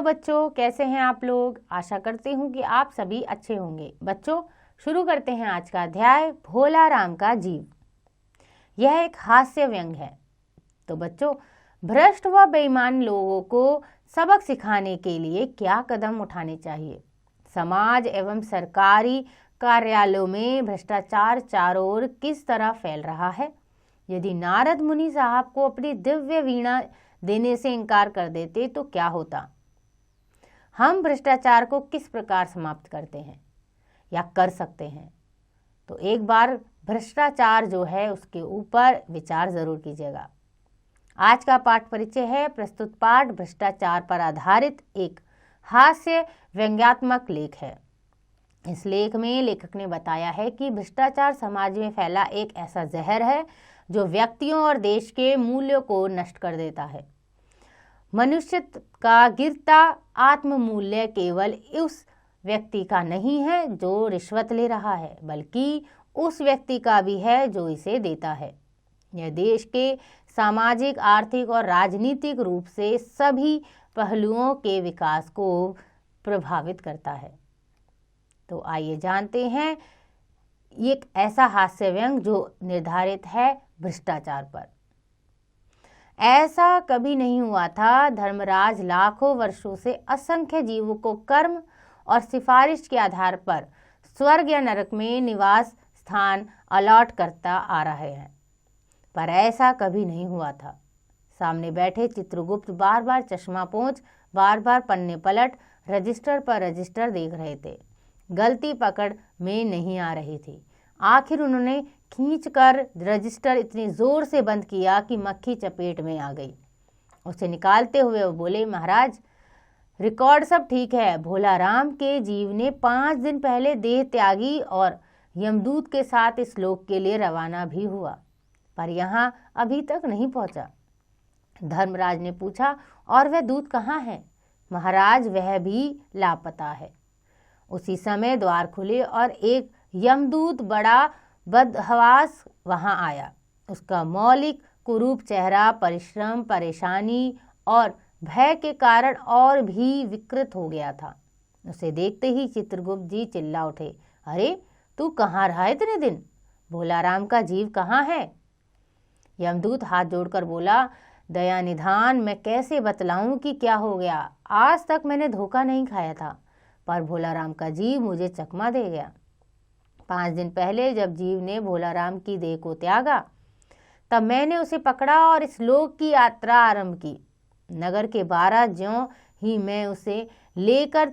बच्चों, कैसे हैं आप लोग। आशा करती हूँ कि आप सभी अच्छे होंगे। बच्चों, शुरू करते हैं आज का अध्याय भोला राम का जीव। यह एक हास्य व्यंग है। तो बच्चों, भ्रष्ट व बेईमान लोगों को सबक सिखाने के लिए क्या कदम उठाने चाहिए। समाज एवं सरकारी कार्यालयों में भ्रष्टाचार चारों ओर किस तरह फैल रहा है। यदि नारद मुनि साहब को अपनी दिव्य वीणा देने से इनकार कर देते तो क्या होता। हम भ्रष्टाचार को किस प्रकार समाप्त करते हैं या कर सकते हैं। तो एक बार भ्रष्टाचार जो है उसके ऊपर विचार जरूर कीजिएगा। आज का पाठ परिचय है। प्रस्तुत पाठ भ्रष्टाचार पर आधारित एक हास्य व्यंग्यात्मक लेख है। इस लेख में लेखक ने बताया है कि भ्रष्टाचार समाज में फैला एक ऐसा जहर है जो व्यक्तियों और देश के मूल्यों को नष्ट कर देता है। मनुष्य का गिरता आत्म मूल्य केवल उस व्यक्ति का नहीं है जो रिश्वत ले रहा है, बल्कि उस व्यक्ति का भी है जो इसे देता है। यह देश के सामाजिक, आर्थिक और राजनीतिक रूप से सभी पहलुओं के विकास को प्रभावित करता है। तो आइए जानते हैं एक ऐसा हास्य व्यंग जो निर्धारित है भ्रष्टाचार पर। ऐसा कभी नहीं हुआ था। धर्मराज लाखों वर्षों से असंख्य जीवों को कर्म और सिफारिश के आधार पर स्वर्ग या नरक में निवास स्थान अलॉट करता आ रहे हैं, पर ऐसा कभी नहीं हुआ था। सामने बैठे चित्रगुप्त बार बार चश्मा पोंछ, बार बार पन्ने पलट, रजिस्टर पर रजिस्टर देख रहे थे। गलती पकड़ में नहीं आ रही थी। आखिर उन्होंने खींचकर रजिस्टर इतनी जोर से बंद किया कि मक्खी चपेट में आ गई। उसे निकालते हुए वो बोले, महाराज रिकॉर्ड सब ठीक है। भोला राम के जीव ने 5 दिन पहले देह त्यागी और यमदूत के साथ इस लोक के लिए रवाना भी हुआ, पर यहाँ अभी तक नहीं पहुंचा। धर्मराज ने पूछा, और वह दूत कहाँ है। महाराज वह भी लापता है। उसी समय द्वार खुले और एक यमदूत बड़ा बदहवास वहां आया। उसका मौलिक कुरूप चेहरा परिश्रम, परेशानी और भय के कारण और भी विकृत हो गया था। उसे देखते ही चित्रगुप्त जी चिल्ला उठे, अरे तू कहाँ रहा इतने दिन। भोला राम का जीव कहाँ है। यमदूत हाथ जोड़कर बोला, दया निधान, मैं कैसे बतलाऊं कि क्या हो गया। आज तक मैंने धोखा नहीं खाया था, पर भोला राम का जीव मुझे चकमा दे गया। 5 दिन पहले जब जीव ने भोला राम की देह को त्यागा, तब मैंने उसे पकड़ा और इस लोक की यात्रा आरंभ की। नगर के 12 ज्यों ही मैं उसे लेकर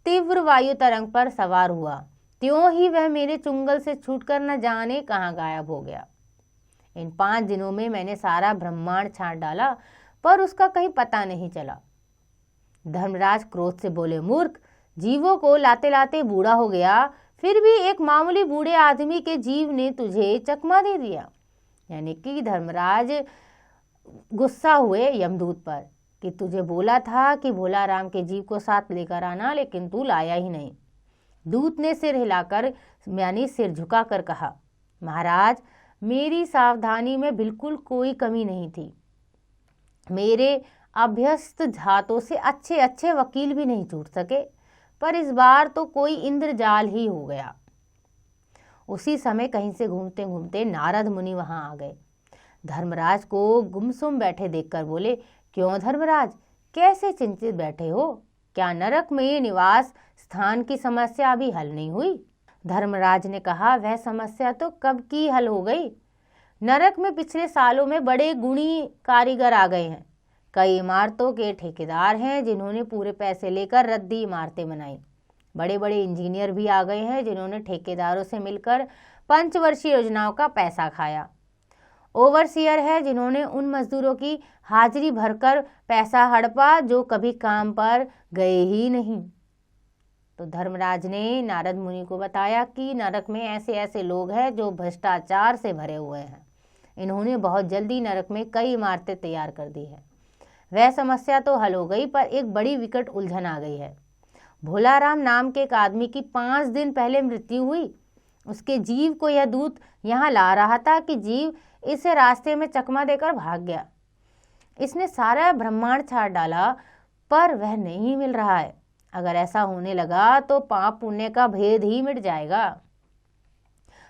तीव्र वायु तरंग पर सवार हुआ, त्यों ही वह मेरे चुंगल से छूटकर न जाने कहाँ गायब हो गया। इन 5 दिनों में मैंने सारा ब्रह्मांड छांट डाला, पर उसका कहीं पता नहीं चला। धर्मराज क्रोध से बोले, मूर्ख, जीवों को लाते लाते बूढ़ा हो गया, फिर भी एक मामूली बूढ़े आदमी के जीव ने तुझे चकमा दे दिया। यानी कि धर्मराज गुस्सा हुए यमदूत पर कि तुझे बोला था कि भोला राम के जीव को साथ लेकर आना, लेकिन तू लाया ही नहीं। दूत ने सिर हिलाकर यानी सिर झुकाकर कहा, महाराज मेरी सावधानी में बिल्कुल कोई कमी नहीं थी। मेरे अभ्यस्त हाथों से अच्छे अच्छे वकील भी नहीं छूट सके, पर इस बार तो कोई इंद्रजाल ही हो गया। उसी समय कहीं से घूमते घूमते नारद मुनि वहां आ गए। धर्मराज को गुमसुम बैठे देखकर बोले, क्यों धर्मराज, कैसे चिंतित बैठे हो। क्या नरक में निवास स्थान की समस्या अभी हल नहीं हुई। धर्मराज ने कहा, वह समस्या तो कब की हल हो गई। नरक में पिछले सालों में बड़े गुणी कारीगर आ गए हैं। कई इमारतों के ठेकेदार हैं जिन्होंने पूरे पैसे लेकर रद्दी इमारतें बनाई। बड़े बड़े इंजीनियर भी आ गए हैं जिन्होंने ठेकेदारों से मिलकर पंचवर्षीय योजनाओं का पैसा खाया। ओवरसियर है जिन्होंने उन मजदूरों की हाजिरी भरकर पैसा हड़पा जो कभी काम पर गए ही नहीं। तो धर्मराज ने नारद मुनि को बताया कि नरक में ऐसे ऐसे लोग हैं जो भ्रष्टाचार से भरे हुए हैं। इन्होंने बहुत जल्दी नरक में कई इमारतें तैयार कर दी है। वह समस्या तो हल हो गई, पर एक बड़ी विकट उलझन आ गई है। भोला राम नाम के एक आदमी की 5 दिन पहले मृत्यु हुई। उसके जीव को यह दूत यहाँ ला रहा था कि जीव इसे रास्ते में चकमा देकर भाग गया। इसने सारा ब्रह्मांड छाड़ डाला, पर वह नहीं मिल रहा है। अगर ऐसा होने लगा तो पाप पुण्य का भेद ही मिट जाएगा।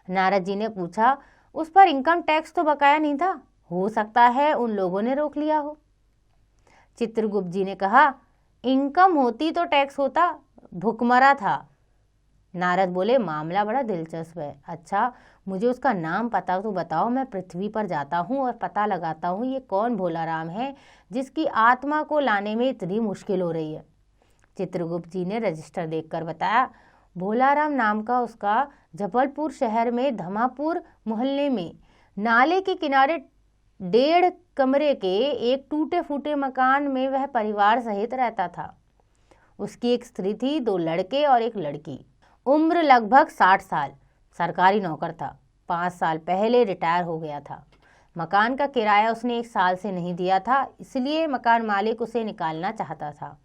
नारद जी ने पूछा, उस पर इनकम टैक्स तो बकाया नहीं था? हो सकता है उन लोगों ने रोक लिया हो। चित्रगुप्त जी ने कहा, इनकम होती तो टैक्स होता, भुखमरा था। नारद बोले, मामला बड़ा दिलचस्प है। अच्छा, मुझे उसका नाम पता तो बताओ, मैं पृथ्वी पर जाता हूँ और पता लगाता हूँ ये कौन भोला राम है जिसकी आत्मा को लाने में इतनी मुश्किल हो रही है। चित्रगुप्त जी ने रजिस्टर देखकर बताया, भोला राम नाम का उसका जबलपुर शहर में धमापुर मोहल्ले में नाले के किनारे 1.5 कमरे के एक टूटे फूटे मकान में वह परिवार सहित रहता था। उसकी एक स्त्री थी, 2 लड़के और एक लड़की। उम्र लगभग 60 साल। सरकारी नौकर था। 5 साल पहले रिटायर हो गया था। मकान का किराया उसने 1 साल से नहीं दिया था, इसलिए मकान मालिक उसे निकालना चाहता था।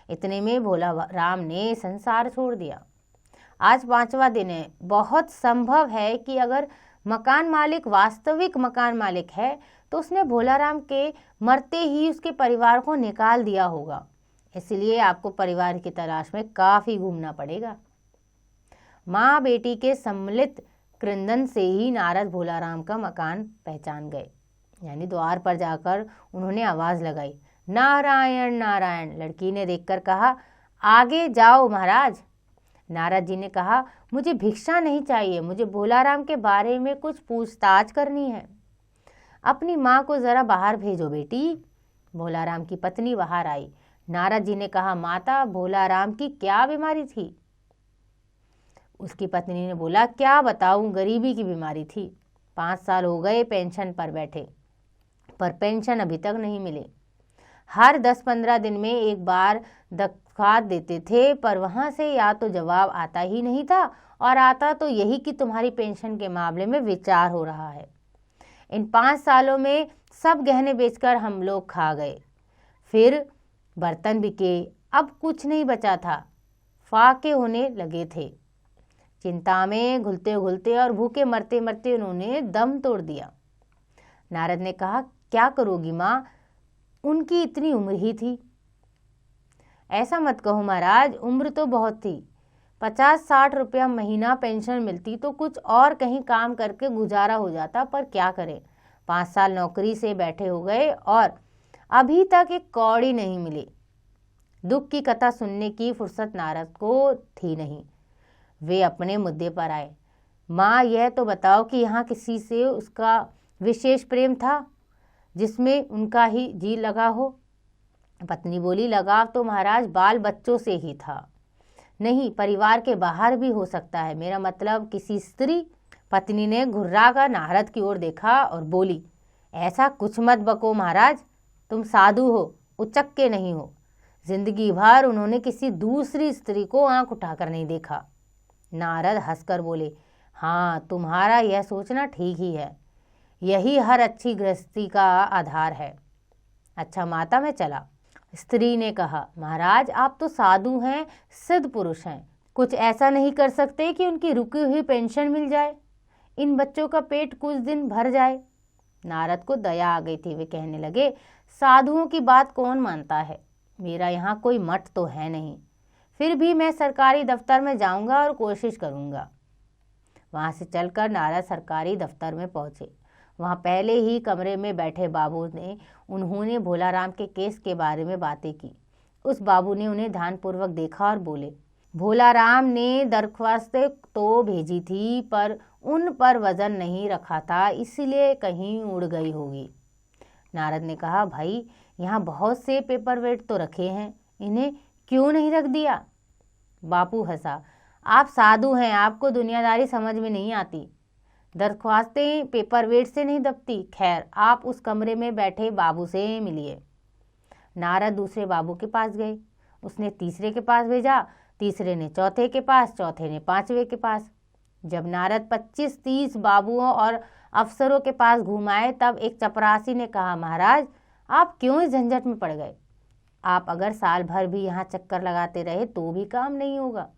इतने में भोला राम ने संसार छोड़ दिया। आज 5वां दिन है। बहुत संभव है कि अगर मकान मालिक वास्तविक मकान मालिक है तो उसने भोला राम के मरते ही उसके परिवार को निकाल दिया होगा। इसलिए आपको परिवार की तलाश में काफ़ी घूमना पड़ेगा। माँ बेटी के सम्मिलित क्रंदन से ही नारद भोला राम का मकान पहचान गए। यानी द्वार पर जाकर उन्होंने आवाज़ लगाई, नारायण नारायण। लड़की ने देखकर कहा, आगे जाओ महाराज। नारद जी ने कहा, मुझे भिक्षा नहीं चाहिए, मुझे भोला राम के बारे में कुछ पूछताछ करनी है। अपनी माँ को ज़रा बाहर भेजो बेटी। भोला राम की पत्नी बाहर आई। नारद जी ने कहा, माता, भोला राम की क्या बीमारी थी? उसकी पत्नी ने बोला, क्या बताऊं, गरीबी की बीमारी थी। 5 साल हो गए पेंशन पर बैठे, पर पेंशन अभी तक नहीं मिले। हर 10-15 दिन में एक बार दरख्वास्त देते थे, पर वहाँ से या तो जवाब आता ही नहीं था और आता तो यही कि तुम्हारी पेंशन के मामले में विचार हो रहा है। इन 5 सालों में सब गहने बेचकर हम लोग खा गए, फिर बर्तन बिके, अब कुछ नहीं बचा था। फाके होने लगे थे। चिंता में घुलते घुलते और भूखे मरते मरते उन्होंने दम तोड़ दिया। नारद ने कहा, क्या करोगी माँ, उनकी इतनी उम्र ही थी। ऐसा मत कहो महाराज, उम्र तो बहुत थी। 50-60 रुपया महीना पेंशन मिलती तो कुछ और कहीं काम करके गुजारा हो जाता, पर क्या करें, 5 साल नौकरी से बैठे हो गए और अभी तक एक कौड़ी नहीं मिली। दुख की कथा सुनने की फुर्सत नारद को थी नहीं। वे अपने मुद्दे पर आए। माँ, यह तो बताओ कि यहाँ किसी से उसका विशेष प्रेम था जिसमें उनका ही जी लगा हो? पत्नी बोली, लगाव तो महाराज बाल बच्चों से ही था। नहीं, परिवार के बाहर भी हो सकता है, मेरा मतलब किसी स्त्री। पत्नी ने घुर्रा कर नारद की ओर देखा और बोली, ऐसा कुछ मत बको महाराज, तुम साधु हो, उचक्के नहीं हो। जिंदगी भर उन्होंने किसी दूसरी स्त्री को आंख उठाकर नहीं देखा। नारद हंसकर बोले, हाँ, तुम्हारा यह सोचना ठीक ही है, यही हर अच्छी गृहस्थी का आधार है। अच्छा माता, मैं चला। स्त्री ने कहा, महाराज आप तो साधु हैं, सिद्ध पुरुष हैं, कुछ ऐसा नहीं कर सकते कि उनकी रुकी हुई पेंशन मिल जाए, इन बच्चों का पेट कुछ दिन भर जाए। नारद को दया आ गई थी। वे कहने लगे, साधुओं की बात कौन मानता है, मेरा यहाँ कोई मठ तो है नहीं, फिर भी मैं सरकारी दफ्तर में जाऊंगा और कोशिश करूंगा। वहाँ से चलकर नारद सरकारी दफ्तर में पहुँचे। वहाँ पहले ही कमरे में बैठे बाबू ने उन्होंने भोला राम के केस के बारे में बातें की। उस बाबू ने उन्हें ध्यानपूर्वक देखा और बोले, भोला राम ने दरख्वास्त तो भेजी थी, पर उन पर वजन नहीं रखा था, इसलिए कहीं उड़ गई होगी। नारद ने कहा, भाई यहाँ बहुत से पेपर वेट तो रखे हैं, इन्हें क्यों नहीं रख दिया? बापू हंसा, आप साधु हैं, आपको दुनियादारी समझ में नहीं आती। दरख्वास्तें पेपर वेट से नहीं दबती। खैर, आप उस कमरे में बैठे बाबू से मिलिए। नारद दूसरे बाबू के पास गए। उसने तीसरे के पास भेजा, तीसरे ने चौथे के पास, चौथे ने 5वें के पास। जब नारद 25-30 बाबुओं और अफसरों के पास घुमाए, तब एक चपरासी ने कहा, महाराज आप क्यों इस झंझट में पड़ गए? आप अगर साल भर भी यहाँ चक्कर लगाते रहे तो भी काम नहीं होगा।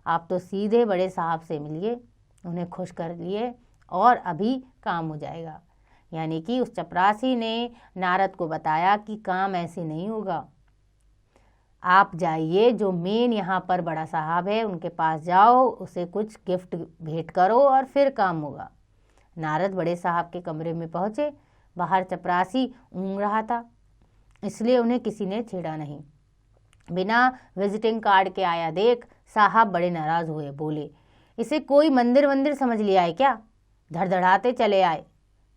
आप तो सीधे बड़े साहब से मिलिए, उन्हें खुश कर लिए और अभी काम हो जाएगा। यानी कि उस चपरासी ने नारद को बताया कि काम ऐसे नहीं होगा। आप जाइए, जो मेन यहाँ पर बड़ा साहब है उनके पास जाओ, उसे कुछ गिफ्ट भेंट करो और फिर काम होगा। नारद बड़े साहब के कमरे में पहुँचे। बाहर चपरासी ऊँघ रहा था, इसलिए उन्हें किसी ने छेड़ा नहीं। बिना विजिटिंग कार्ड के आया देख साहब बड़े नाराज हुए। बोले, इसे कोई मंदिर वंदिर समझ लिया है क्या? धड़धड़ाते चले आए।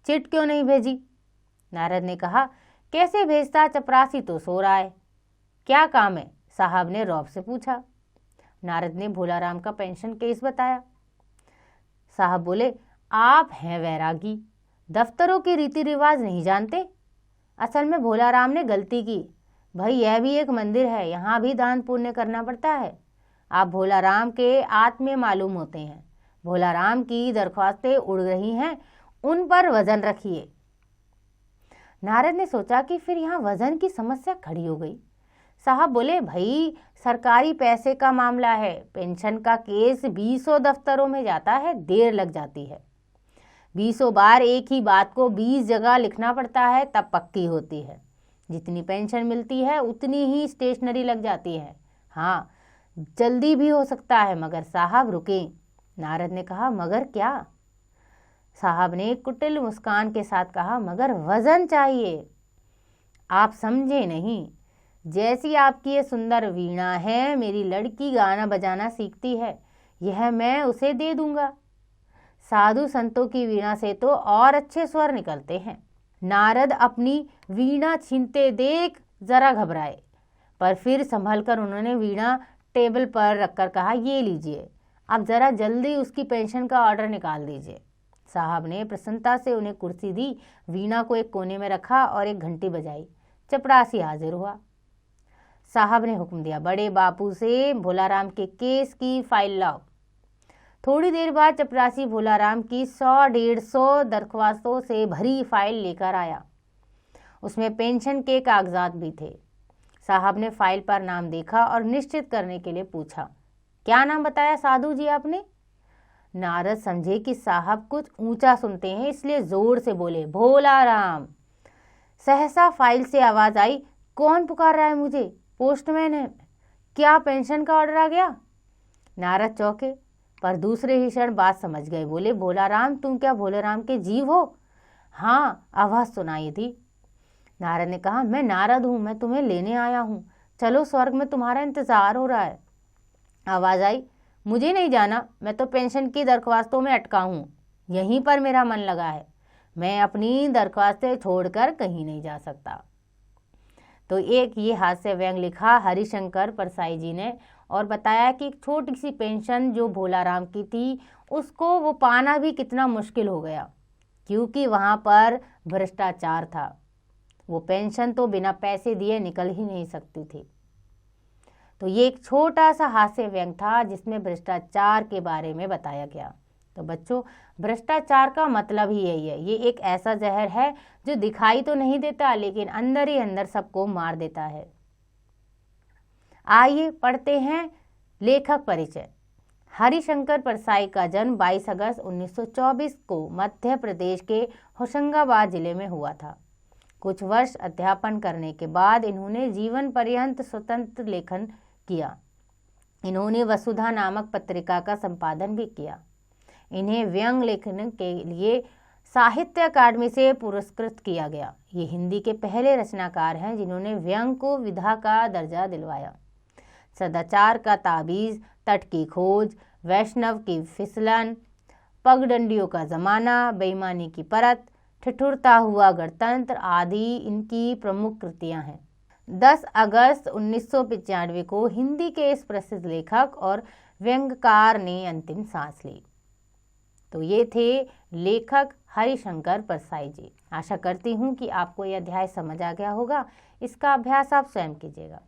चिट क्यों नहीं भेजी? नारद ने कहा, कैसे भेजता, चपरासी तो सो रहा है। क्या काम है? साहब ने रौब से पूछा। नारद ने भोलाराम का पेंशन केस बताया। साहब बोले, आप हैं वैरागी, दफ्तरों की रीति रिवाज नहीं जानते। असल में भोलाराम ने गलती की। भाई, यह भी एक मंदिर है, यहाँ भी दान पुण्य करना पड़ता है। आप भोलाराम के आत्मे मालूम होते हैं। भोलाराम की दरख्वास्तें उड़ रही हैं, उन पर वजन रखिए। नारद ने सोचा कि फिर यहाँ वजन की समस्या खड़ी हो गई। साहब बोले, भाई सरकारी पैसे का मामला है, पेंशन का केस 20 दफ्तरों में जाता है, देर लग जाती है। 20 बार एक ही बात को 20 जगह लिखना पड़ता है, तब पक्की होती है। जितनी पेंशन मिलती है उतनी ही स्टेशनरी लग जाती है। हाँ, जल्दी भी हो सकता है, मगर साहब रुकें। नारद ने कहा, मगर क्या? साहब ने कुटिल मुस्कान के साथ कहा, मगर वजन चाहिए। आप समझे नहीं। जैसी आपकी ये सुंदर वीणा है, मेरी लड़की गाना बजाना सीखती है, यह मैं उसे दे दूंगा। साधु संतों की वीणा से तो और अच्छे स्वर निकलते हैं। नारद अपनी वीणा छीनते देख जरा घबराए, पर फिर संभलकर उन्होंने वीणा टेबल पर रखकर कहा, ये लीजिए, अब जरा जल्दी उसकी पेंशन का ऑर्डर निकाल दीजिए। साहब ने प्रसन्नता से उन्हें कुर्सी दी, वीणा को एक कोने में रखा और एक घंटी बजाई। चपरासी हाजिर हुआ। साहब ने हुक्म दिया, बड़े बापू से भोलाराम के केस की फाइल लाओ। थोड़ी देर बाद चपरासी भोलाराम की 100-150 दरख्वास्तों से भरी फाइल लेकर आया। उसमें पेंशन के कागजात भी थे। साहब ने फाइल पर नाम देखा और निश्चित करने के लिए पूछा, क्या नाम बताया साधु जी आपने? नारद समझे कि साहब कुछ ऊंचा सुनते हैं, इसलिए जोर से बोले, भोलाराम। सहसा फाइल से आवाज आई, कौन पुकार रहा है मुझे? पोस्टमैन है। क्या पेंशन का ऑर्डर आ गया? नारद चौंके, पर दूसरे ही क्षण बात समझ गए। बोले, भोलाराम, तुम क्या भोलेराम के जीव हो? हाँ, आवाज सुनाई थी। नारद ने कहा, मैं नारद हूँ, मैं तुम्हें लेने आया हूँ, चलो स्वर्ग में तुम्हारा इंतजार हो रहा है। आवाज आई, मुझे नहीं जाना, मैं तो पेंशन की दरख्वास्तों में अटका हूँ, यहीं पर मेरा मन लगा है, मैं अपनी दरख्वास्तें छोड़कर कहीं नहीं जा सकता। तो एक ये हास्य व्यंग लिखा हरिशंकर परसाई जी ने और बताया कि एक छोटी सी पेंशन जो भोलाराम की थी, उसको वो पाना भी कितना मुश्किल हो गया, क्योंकि वहाँ पर भ्रष्टाचार था। वो पेंशन तो बिना पैसे दिए निकल ही नहीं सकती थी। तो ये एक छोटा सा हास्य व्यंग था जिसमें भ्रष्टाचार के बारे में बताया गया। तो बच्चों, भ्रष्टाचार का मतलब ही यही है, ये एक ऐसा जहर है जो दिखाई तो नहीं देता, लेकिन अंदर ही अंदर सबको मार देता है। आइए पढ़ते हैं लेखक परिचय। हरिशंकर परसाई का जन्म 22 अगस्त 1924 को मध्य प्रदेश के होशंगाबाद जिले में हुआ था। कुछ वर्ष अध्यापन करने के बाद इन्होंने जीवन पर्यंत स्वतंत्र लेखन किया। इन्होंने वसुधा नामक पत्रिका का संपादन भी किया। इन्हें व्यंग लेखन के लिए साहित्य अकादमी से पुरस्कृत किया गया। ये हिंदी के पहले रचनाकार हैं जिन्होंने व्यंग को विधा का दर्जा दिलवाया। सदाचार का ताबीज, तट की खोज, वैष्णव की फिसलन, पगडंडियों का जमाना, बेईमानी की परत, ठिठुरता हुआ गणतंत्र आदि इनकी प्रमुख कृतियां हैं। 10 अगस्त 1995 को हिंदी के इस प्रसिद्ध लेखक और व्यंग्यकार ने अंतिम सांस ली। तो ये थे लेखक हरिशंकर परसाई जी। आशा करती हूँ कि आपको यह अध्याय समझ आ गया होगा। इसका अभ्यास आप स्वयं कीजिएगा।